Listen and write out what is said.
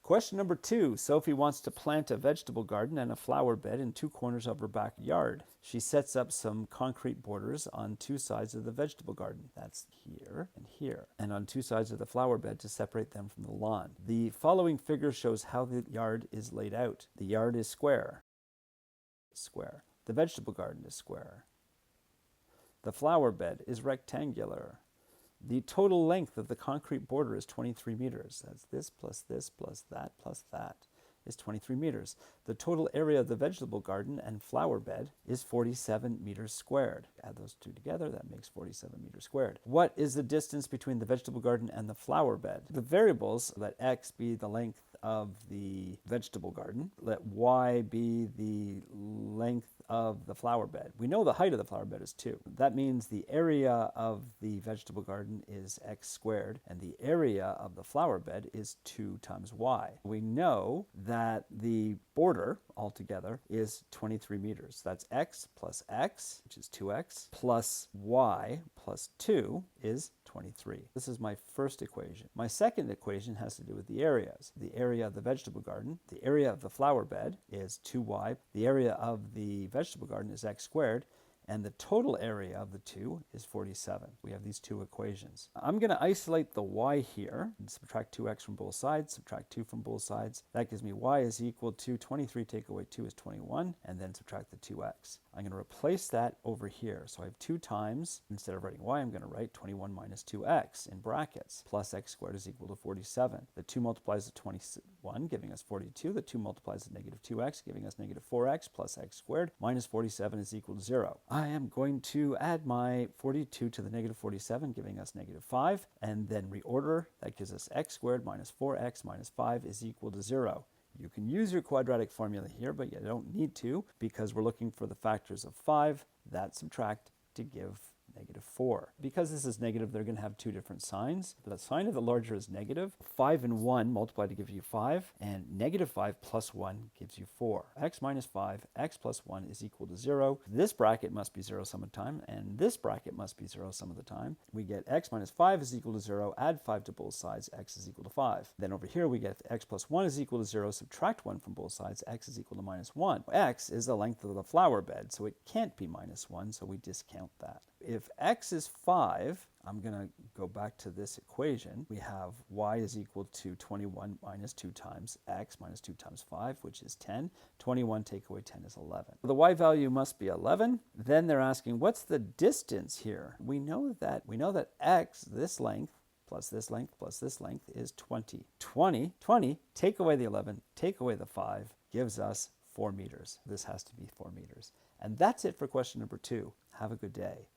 Question number 2. Sophie wants to plant a vegetable garden and a flower bed in 2 corners of her backyard. She sets up some concrete borders on 2 sides of the vegetable garden. That's here, and on 2 sides of the flower bed to separate them from the lawn. The following figure shows how the yard is laid out. The yard is square. Square. The vegetable garden is square. The flower bed is rectangular. The total length of the concrete border is 23 meters. That's this plus that is 23 meters. The total area of the vegetable garden and flower bed is 47 meters squared. Add those two together, that makes 47 meters squared. What is the distance between the vegetable garden and the flower bed? The variables, let x be the length of the vegetable garden, let y be the length of the flower bed. We know the height of the flower bed is 2. That means the area of the vegetable garden is x squared, and the area of the flower bed is 2 times y. We know that the border altogether is 23 meters. That's x, which is 2x, plus y plus 2 is 23. This is my first equation. My second equation has to do with the areas. The area of the vegetable garden, the area of the flower bed is 2y. The area of the vegetable garden is x squared, and the total area of the two is 47. We have these 2 equations. I'm going to isolate the y here and subtract 2x from both sides, subtract 2 from both sides. That gives me y is equal to 23 take away 2 is 21, and then subtract the 2x. I'm going to replace that over here. So I have 2 times, instead of writing y, I'm going to write 21 minus 2x in brackets, plus x squared is equal to 47. The 2 multiplies to 21, giving us 42. The 2 multiplies to negative 2x, giving us negative 4x, plus x squared minus 47 is equal to 0. I am going to add my 42 to the negative 47, giving us negative 5, and then reorder. That gives us x squared minus 4x minus 5 is equal to 0. You can use your quadratic formula here, but you don't need to because we're looking for the factors of 5 that subtract to give negative 4. Because this is negative, they're going to have 2 different signs. The sign of the larger is negative. 5 and 1 multiply to give you 5, and negative 5 plus 1 gives you 4. X minus 5, x plus 1 is equal to 0. This bracket must be 0 some of the time, and this bracket must be 0 some of the time. We get x minus 5 is equal to 0, add 5 to both sides, x is equal to 5. Then over here we get x plus 1 is equal to 0, subtract 1 from both sides, x is equal to minus 1. X is the length of the flower bed, so it can't be minus 1, so we discount that. If x is 5, I'm going to go back to this equation. We have y is equal to 21 minus 2 times x minus 2 times 5, which is 10. 21 take away 10 is 11. The y value must be 11. Then they're asking, what's the distance here? We know that x, this length, plus this length, plus this length is 20. 20, take away the 11, take away the 5, gives us 4 meters. This has to be 4 meters. And that's it for question number 2. Have a good day.